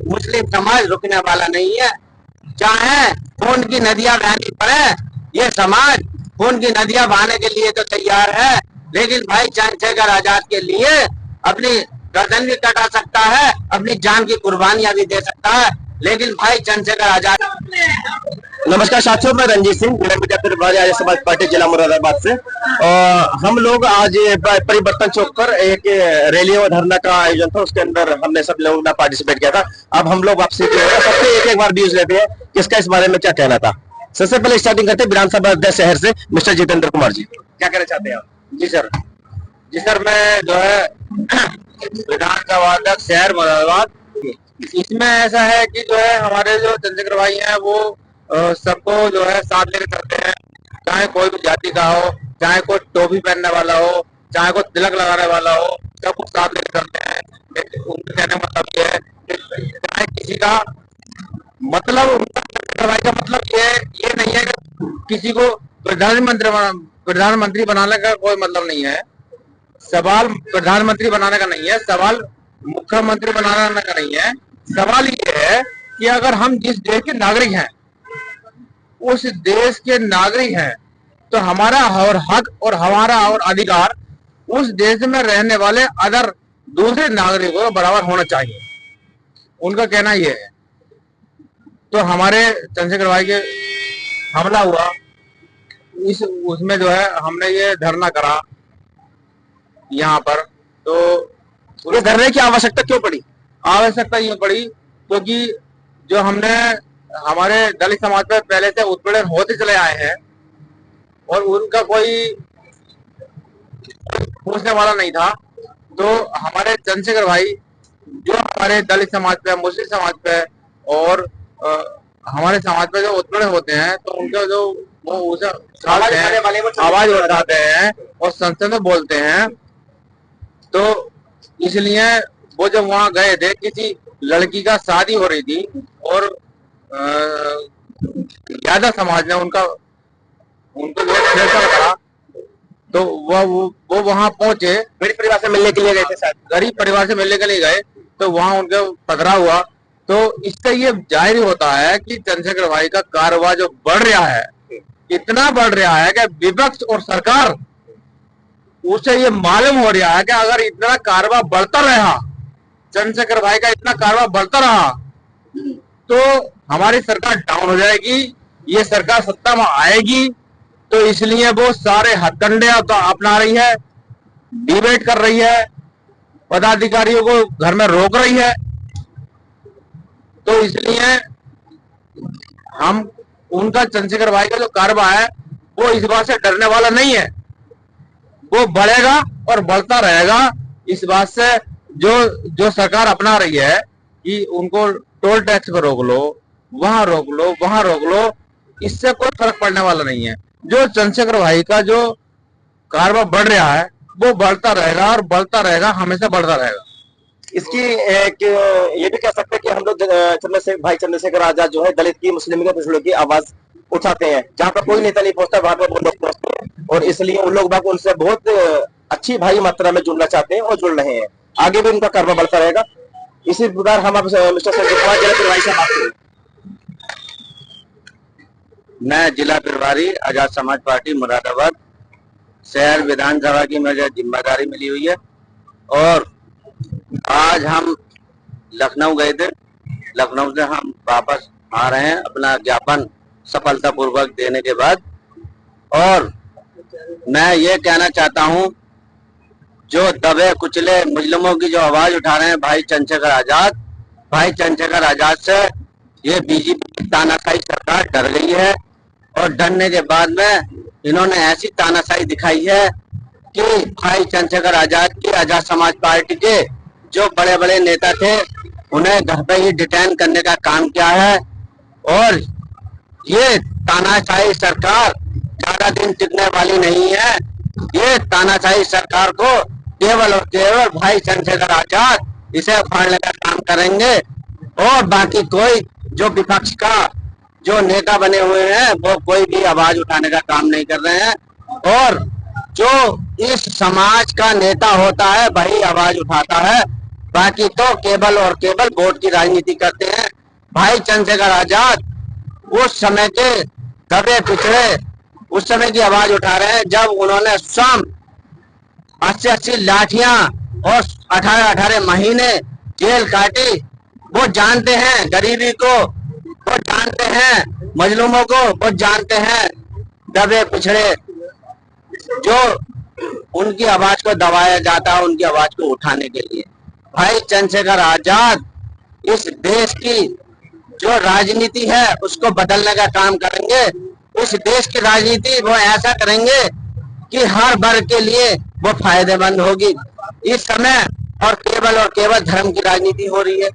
मुस्लिम समाज रुकने वाला नहीं है। चाहे खून की नदियां बहनी पड़े, ये समाज खून की नदियां बहाने के लिए तो तैयार है, लेकिन भाई चंद्रशेखर आजाद के लिए अपनी गर्दन भी कटा सकता है, अपनी जान की कुर्बानियां भी दे सकता है, लेकिन भाई चंद्रशेखर आजाद। नमस्कार साथियों, मैं रंजीत सिंह, आर्य समाज पार्टी जिला मुरादाबाद से। हम लोग आज परिवर्तन चौक पर एक रैली और धरना का आयोजन था, उसके अंदर हमने सब लोगों ने पार्टिसिपेट किया था। अब हम लोग वापसी सबसे एक बार व्यूज लेते हैं किसका इस बारे में क्या कहना था। सबसे पहले स्टार्टिंग करते हैं विधानसभा अध्यक्ष शहर से मिस्टर जितेंद्र कुमार जी, क्या कहना चाहते हैं आप? जी सर, मैं जो है विधानसभा अध्यक्ष शहर मुरादाबाद, इसमें ऐसा है कि जो है हमारे जो चंद्रशेखर भाई हैं वो सबको जो है साथ लेकर चलते हैं, चाहे कोई भी जाति का हो, चाहे कोई टोपी पहनने वाला हो, चाहे कोई तिलक लगाने वाला हो, सबको साथ लेकर चलते हैं। उनका कहने का मतलब ये है कि चाहे किसी का मतलब, उनका चंद्रशेखर भाई का मतलब ये नहीं है कि किसी को प्रधानमंत्री बनाने का कोई मतलब नहीं है। सवाल प्रधानमंत्री बनाने का नहीं है, सवाल मुख्यमंत्री बनाने का नहीं है। सवाल ये है कि अगर हम जिस देश के नागरिक हैं, उस देश के नागरिक हैं, तो हमारा और हक और हमारा और अधिकार उस देश में रहने वाले अदर दूसरे नागरिकों को बराबर होना चाहिए, उनका कहना यह है। तो हमारे चंद्रशेखर भाई के हमला हुआ, उसमें जो है हमने ये धरना करा यहाँ पर। तो ये धरने की आवश्यकता क्यों पड़ी? आवश्यकता ये पड़ी क्योंकि जो हमने हमारे दलित समाज पर पहले से उत्पीड़न होते चले आए हैं और उनका कोई पूछने वाला नहीं था। तो हमारे चंद्रशेखर भाई जो हमारे दलित समाज पे, मुस्लिम समाज पे और हमारे समाज पे जो उत्पीड़न होते हैं, तो उनका जो वो उसे आवाज उठाते हैं और संसद में बोलते हैं। तो इसलिए वो जब वहां गए थे, किसी लड़की का शादी हो रही थी और यादव समाज ने उनको छेड़छाड़ करा, तो वो वहां पहुंचे, गरीब परिवार से मिलने के लिए गए थे, शायद गरीब परिवार से मिलने के लिए गए, तो वहां उनके पकड़ा हुआ। तो इससे ये जाहिर होता है कि चंद्रशेखर भाई का कारोबार जो बढ़ रहा है, इतना बढ़ रहा है कि विपक्ष और सरकार उसे ये मालूम हो रहा है कि अगर इतना कारोबार बढ़ता रहा, चंद्रशेखर भाई का इतना कारोबार बढ़ता रहा, तो हमारी सरकार डाउन हो जाएगी, ये सरकार सत्ता में आएगी। तो इसलिए वो सारे हथकंडे अपना रही है, डिबेट कर रही है, पदाधिकारियों को घर में रोक रही है। तो इसलिए हम उनका चंद्रशेखर भाई का जो कारोबार है वो इस बात से डरने वाला नहीं है, वो बढ़ेगा और बढ़ता रहेगा। इस बात से जो सरकार अपना रही है कि उनको टोल टैक्स पर रोक लो, वहां रोक लो, वहां रोक लो, इससे कोई फर्क पड़ने वाला नहीं है। जो चंद्रशेखर भाई का जो कारोबार बढ़ रहा है वो बढ़ता रहेगा और बढ़ता रहेगा, हमेशा बढ़ता रहेगा। इसकी एक ये भी कह सकते हैं कि हम लोग चंद्रशेखर आजाद जो है दलित की, मुस्लिम के पिछड़ों की आवाज उठाते हैं, जहाँ पर कोई नेता नहीं पहुंचता वहां पर वो लोग पहुंचते हैं, और इसलिए उन लोग बाग उनसे बहुत अच्छी भारी मात्रा में जुड़ना चाहते हैं और जुड़ रहे हैं। आगे भी उनका कारोबार बढ़ता रहेगा। इसी प्रकार हम आप मिस्टर संजय कुमार जिला प्रभारी से बात करें। मैं जिला प्रभारी आजाद समाज पार्टी मुरादाबाद शहर विधानसभा की मुझे जिम्मेदारी मिली हुई है, और आज हम लखनऊ गए थे। लखनऊ से हम वापस आ रहे हैं अपना ज्ञापन सफलतापूर्वक देने के बाद। और मैं ये कहना चाहता हूं, जो दबे कुचले मुजरिमों की जो आवाज उठा रहे हैं भाई चंद्रशेखर आजाद से ये बीजेपी की तानाशाही सरकार डर गई है, और डरने के बाद में इन्होंने ऐसी तानाशाही दिखाई है कि भाई चंद्रशेखर आजाद की, आजाद समाज पार्टी के जो बड़े बड़े नेता थे उन्हें घर पे ही डिटेन करने का काम किया है। और ये तानाशाही सरकार ज्यादा दिन टिकने वाली नहीं है। ये तानाशाही सरकार को केवल और केवल भाई चंद्रशेखर आजाद इसे उखाड़ने का काम करेंगे, और बाकी कोई जो विपक्ष का जो नेता बने हुए हैं वो कोई भी आवाज उठाने का काम नहीं कर रहे हैं। और जो इस समाज का नेता होता है वही आवाज उठाता है। बाकी तो केवल और केवल वोट की राजनीति करते हैं। भाई चंद्रशेखर आजाद उस समय के दबे पिछड़े, उस समय की आवाज उठा रहे हैं जब उन्होंने स्वयं 80-80 लाठियां और 18-18 महीने जेल काटी। वो जानते हैं गरीबी को, वो जानते हैं मजलूमों को, वो जानते हैं दबे पिछड़े जो उनकी आवाज को दबाया जाता है, उनकी आवाज को उठाने के लिए। भाई चंद्रशेखर आजाद इस देश की जो राजनीति है उसको बदलने का काम करेंगे। इस देश की राजनीति वो ऐसा करेंगे कि हर वर्ग के लिए वो फायदेमंद होगी। इस समय और केवल धर्म की राजनीति हो रही है।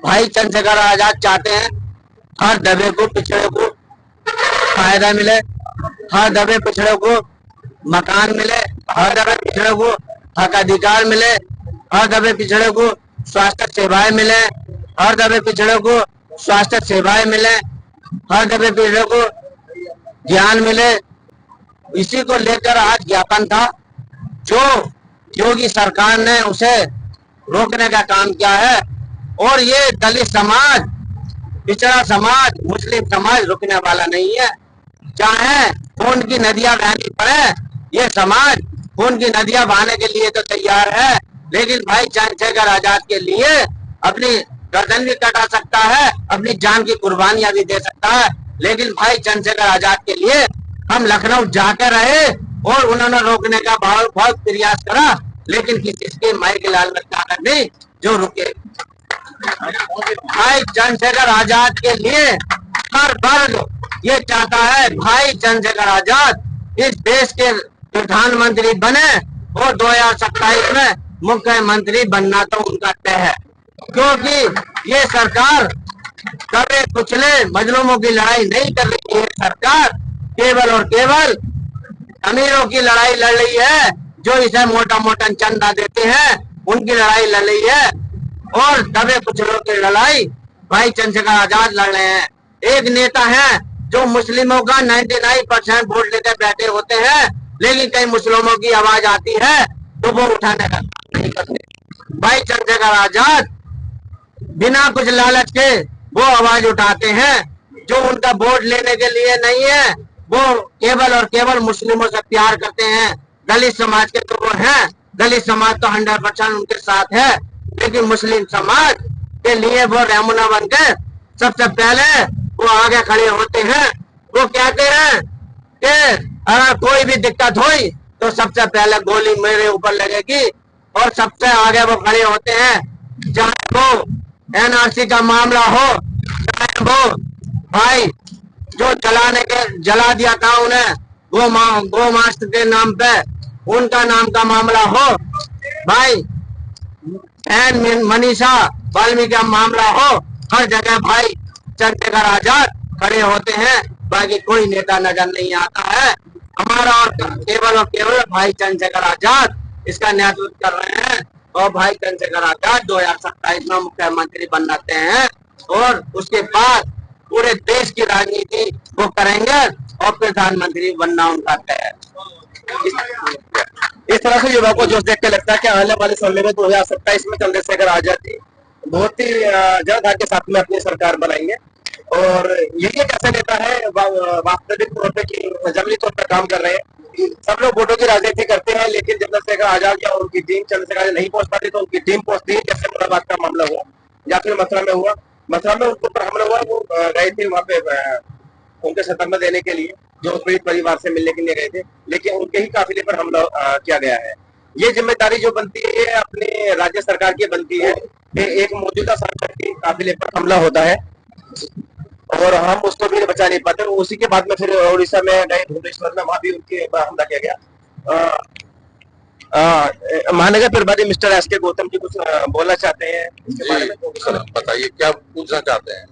भाई चंद्रशेखर आजाद चाहते हैं हर दबे को, पिछड़े को फायदा मिले, हर दबे पिछड़े को मकान मिले, हर दबे पिछड़े को हक अधिकार मिले, हर दबे पिछड़े को स्वास्थ्य सेवाएं मिले, हर दबे पिछड़े को स्वास्थ्य सेवाएं मिले, हर दबे पिछड़े को ज्ञान मिले। इसी को लेकर आज ज्ञापन था जो योगी सरकार ने उसे रोकने का काम किया है। और ये दलित समाज, पिछड़ा समाज, मुस्लिम समाज रुकने वाला नहीं है। चाहे खून की नदियां बहनी पड़े, ये समाज खून की नदियां बहाने के लिए तो तैयार है। लेकिन भाई चंद्रशेखर आजाद के लिए अपनी गर्दन भी कटा सकता है, अपनी जान की कुर्बानियां भी दे सकता है। लेकिन भाई चंद्रशेखर आजाद के लिए हम लखनऊ जाकर रहे और उन्होंने रोकने का बहुत प्रयास करा, लेकिन किसी के माई के लाल में ताकत नहीं जो रुके। भाई चंद्रशेखर आजाद के लिए हर वर्ग ये चाहता है भाई चंद्रशेखर आजाद इस देश के प्रधानमंत्री बने और 2027 में मुख्यमंत्री बनना तो उनका तय है। क्योंकि ये सरकार दबे कुचले मजलूमों की लड़ाई नहीं कर रही है। सरकार केवल और केवल अमीरों की लड़ाई लड़ रही है, जो इसे मोटा मोटा चंदा देते हैं उनकी लड़ाई लड़ रही है। और दबे कुचलों की लड़ाई भाई चंद्रशेखर आजाद लड़ रहे हैं। एक नेता है जो मुस्लिमों का 99% वोट लेकर बैठे होते हैं, लेकिन कई मुस्लिमों की आवाज आती है तो वो उठाने का नहीं करते। भाई चंद्रशेखर आजाद बिना कुछ लालच के वो आवाज उठाते हैं जो उनका वोट लेने के लिए नहीं है। वो केवल और केवल मुस्लिमों से प्यार करते हैं। दलित समाज के तो वो हैं, दलित समाज तो 100% उनके साथ है, लेकिन मुस्लिम समाज के लिए वो रहनुमा बनकर सबसे पहले वो आगे खड़े होते हैं। वो कहते हैं कि अगर कोई भी दिक्कत हुई तो सबसे पहले गोली मेरे ऊपर लगेगी, और सबसे आगे वो खड़े होते हैं। चाहे वो एनआरसी का मामला हो, चाहे वो भाई जो जला दिया था उन्हें गो मास्टर के नाम पे, उनका नाम का मामला हो, भाई मनीषा वाल्मीकि का मामला हो, हर जगह भाई चंद्रशेखर आजाद खड़े होते हैं। बाकी कोई नेता नजर नहीं आता है। हमारा और केवल भाई चंद्रशेखर आजाद इसका नेतृत्व कर रहे हैं। और भाई चंद्रशेखर आजाद 2027 में मुख्यमंत्री बनते हैं और उसके बाद पूरे देश की राजनीति वो करेंगे और प्रधानमंत्री बनना उनका तय है। इस तरह से युवा को जोश देख के लगता है कि आने वाले समय में 2027 में चंद्रशेखर आजाद जी बहुत ही जल्द के साथ में अपनी सरकार बनाएंगे। और ये कैसे नेता है वास्तविक तौर पे कि जमीनी तौर पर काम कर रहे हैं। सब लोग वोटों की राजनीति करते हैं, लेकिन चंद्रशेखर आजाद या उनकी टीम चंद्रशेखर आजाद नहीं पहुंच पाती तो उनकी टीम पहुंचती है। जैसे मुरादाबाद का मामला हुआ या फिर मथुरा में हुआ, मथुरा में उनके ऊपर हमला हुआ, वो गए थे वहाँ पे उनके सतर्क देने के लिए, जो पीड़ित परिवार से मिलने के लिए गए थे, लेकिन उनके ही काफिले पर हमला किया गया है। ये जिम्मेदारी जो बनती है अपने राज्य सरकार की बनती है कि एक मौजूदा सांसद के काफिले पर हमला होता है और हम उसको भी बचा नहीं पाते। उसी के बाद में फिर उड़ीसा में गए, भुवनेश्वर में, वहां भी उनके हमला किया गया। महानगर प्रभारी मिस्टर एस के गौतम जी कुछ बोलना चाहते हैं इसके बारे में? बताइए क्या पूछना चाहते हैं।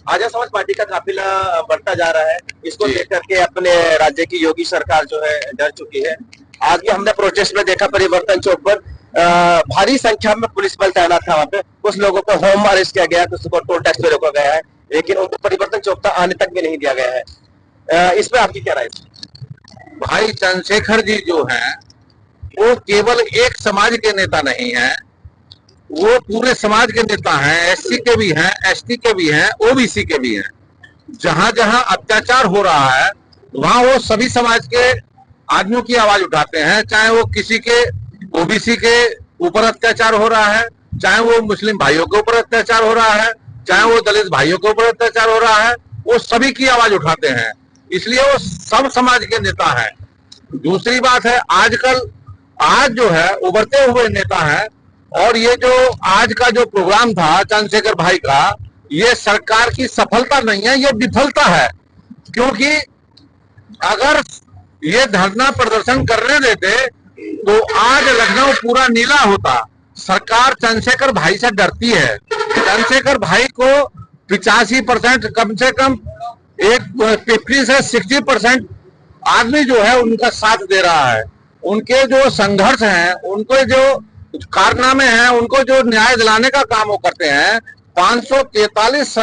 आजाद समाज पार्टी का काफिला बढ़ता जा रहा है, इसको लेकर के अपने राज्य की योगी सरकार जो है डर चुकी है। आज भी हमने प्रोटेस्ट में देखा परिवर्तन चौक पर भारी संख्या में पुलिस बल तैनात था। वहाँ पे कुछ लोगों को होम अरेस्ट किया गया, कुछ को टोल टैक्स पे रोका गया है, लेकिन उनको परिवर्तन चौक तक आने तक भी नहीं दिया गया है। इस पर आपकी क्या राय है? भाई चंद्रशेखर जी जो हैं वो केवल एक समाज के नेता नहीं है, वो पूरे समाज के नेता हैं, एससी के भी हैं, एसटी के भी हैं, ओबीसी के भी हैं। जहां जहां अत्याचार हो रहा है वहां वो सभी समाज के आदमियों की आवाज उठाते हैं, चाहे वो किसी के ओबीसी के ऊपर अत्याचार हो रहा है, चाहे वो मुस्लिम भाइयों के ऊपर अत्याचार हो रहा है, चाहे वो दलित भाइयों के ऊपर अत्याचार हो रहा है, वो सभी की आवाज उठाते हैं। इसलिए वो सब समाज के नेता हैं। दूसरी बात है, आज जो है उभरते हुए नेता है, और ये जो आज का जो प्रोग्राम था चंद्रशेखर भाई का, ये सरकार की सफलता नहीं है, ये विफलता है। क्योंकि अगर ये धरना प्रदर्शन करने देते तो आज लखनऊ पूरा नीला होता। सरकार चंद्रशेखर भाई से डरती है। चंद्रशेखर भाई को 85% कम से कम 50 से 60% आदमी जो है उनका साथ दे रहा है। उनके जो संघर्ष हैं, उनको जो कारनामे हैं, उनको जो न्याय दिलाने का काम वो करते हैं। 543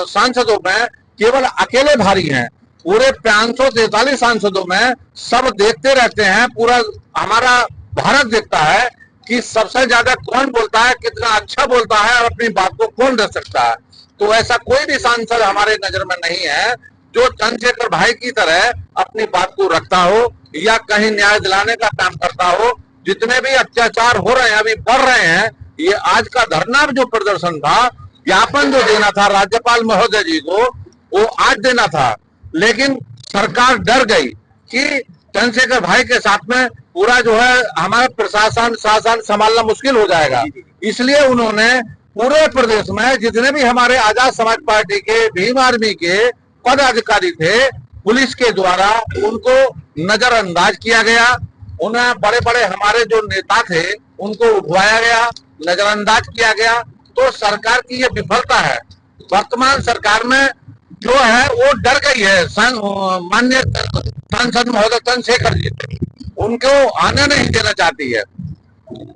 सांसदों में केवल अकेले भारी हैं। पूरे 543 सांसदों में सब देखते रहते हैं, पूरा हमारा भारत देखता है कि सबसे ज्यादा कौन बोलता है, कितना अच्छा बोलता है और अपनी बात को कौन रख सकता है। तो ऐसा कोई भी सांसद हमारे नजर में नहीं है जो चंद्रशेखर भाई की तरह अपनी बात को रखता हो या कहीं न्याय दिलाने का काम करता हो। जितने भी अत्याचार हो रहे हैं, अभी बढ़ रहे हैं, ये आज का धरना जो प्रदर्शन था, ज्ञापन जो देना था राज्यपाल महोदय जी को, वो आज देना था, लेकिन सरकार डर गई कि चंद्रशेखर भाई के साथ में पूरा जो है हमारा प्रशासन शासन संभालना मुश्किल हो जाएगा। इसलिए उन्होंने पूरे प्रदेश में जितने भी हमारे आजाद समाज पार्टी के, भीम आर्मी के पदाधिकारी थे, पुलिस के द्वारा उनको नजरअंदाज किया गया। उन्हें बड़े बड़े हमारे जो नेता थे उनको उठवाया गया, नजरअंदाज किया गया। तो सरकार की ये विफलता है। वर्तमान सरकार में जो है वो डर गई है। माननीय सांसद महोदय चंद्रशेखर जी उनको आने नहीं देना चाहती है,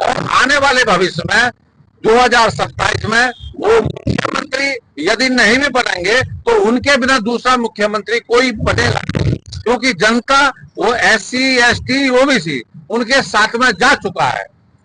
और आने वाले भविष्य में 2027 में वो मुख्यमंत्री यदि नहीं भी बनेंगे तो उनके बिना दूसरा मुख्यमंत्री कोई बनेगा। क्योंकि जनता वो एससी, एसटी, ओबीसी उनके साथ में जा चुका है।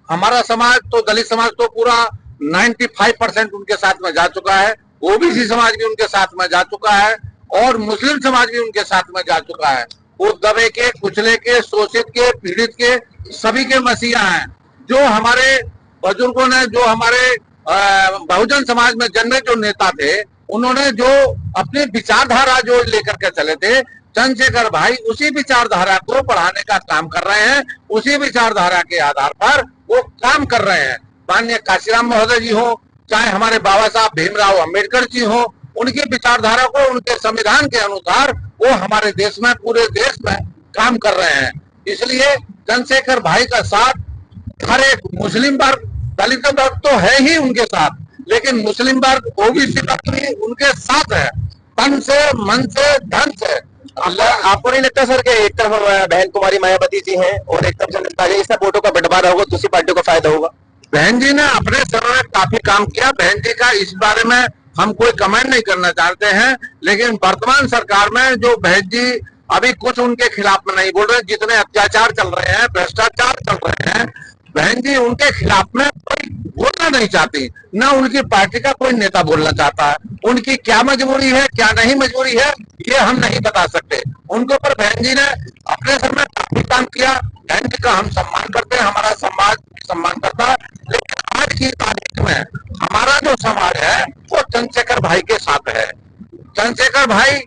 हमारा समाज तो, दलित समाज तो पूरा 95% उनके साथ में जा चुका है। ओबीसी समाज भी उनके साथ में जा चुका है, और मुस्लिम समाज भी उनके साथ में जा चुका है। वो दबे के, कुचले के, शोषित के, पीड़ित के, सभी के मसीहा हैं। जो हमारे बुजुर्गों ने, जो हमारे बहुजन समाज में जन्मे जो नेता थे, उन्होंने जो अपनी विचारधारा जो लेकर के चले थे, चंद्रशेखर भाई उसी विचारधारा को बढ़ाने का काम कर रहे हैं। उसी विचारधारा के आधार पर वो काम कर रहे हैं। माननीय काशीराम महोदय जी हो, चाहे हमारे बाबा साहब भीमराव अंबेडकर जी हो, उनकी विचारधारा को उनके संविधान के अनुसार वो हमारे देश में, पूरे देश में काम कर रहे हैं। इसलिए चंद्रशेखर भाई का साथ हर एक मुस्लिम वर्ग, दलित वर्ग तो है ही उनके साथ, लेकिन मुस्लिम वर्ग, ओबीसी वर्ग भी उनके साथ है, तन से, मन से, धन से। आपको नहीं लगता सर कि एक तरफ बहन कुमारी मायावती जी हैं और एक तरफ जनता इस वोटों का बंटवारा होगा, दूसरी पार्टी को फायदा होगा? बहन जी ने अपने समय में काफी काम किया। बहन जी का इस बारे में हम कोई कमेंट नहीं करना चाहते हैं, लेकिन वर्तमान सरकार में जो बहन जी अभी कुछ उनके खिलाफ में नहीं बोल रहे, जितने अत्याचार चल रहे हैं, भ्रष्टाचार चल रहे हैं, बहन जी उनके खिलाफ में कोई बोलना नहीं चाहती, न उनकी पार्टी का कोई नेता बोलना चाहता है। उनकी क्या मजबूरी है, क्या नहीं मजबूरी है, ये हम नहीं बता सकते। उनके ऊपर बहन जी ने अपने समय काफी काम किया। बहन जी का हम सम्मान करते हैं, हमारा समाज सम्मान करता है, लेकिन आज की तारीख में हमारा जो समाज है वो चंद्रशेखर भाई के साथ है। चंद्रशेखर भाई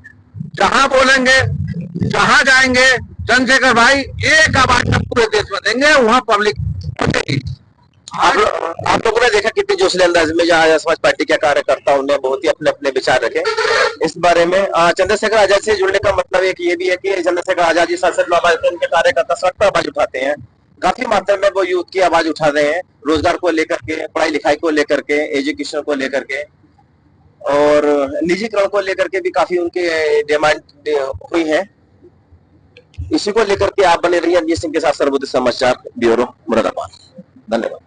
जहां बोलेंगे, जहां जाएंगे, चंद्रशेखर भाई एक आवाज में पूरे देश में देंगे, वहां पब्लिक बनेगी। आप लोगों ने देखा कितनी जोशीले अंदाज में आजाद समाज पार्टी के कार्यकर्ताओं ने बहुत ही अपने अपने विचार रखे इस बारे में। चंद्रशेखर आजाद से जुड़ने का मतलब एक ये भी है कि चंद्रशेखर आजाद जी सांसद उनके कार्यकर्ता सड़क पर आवाज उठाते हैं, काफी मात्रा में वो यूथ की आवाज उठा रहे हैं, रोजगार को लेकर के, पढ़ाई लिखाई को लेकर के, एजुकेशन को लेकर के, और निजीकरण को लेकर के भी काफी उनके डिमांड हुई है। इसी को लेकर के आप बने रहिए रणजीत सिंह के साथ, सर्वोदय समाचार ब्यूरो मुरादाबाद। धन्यवाद।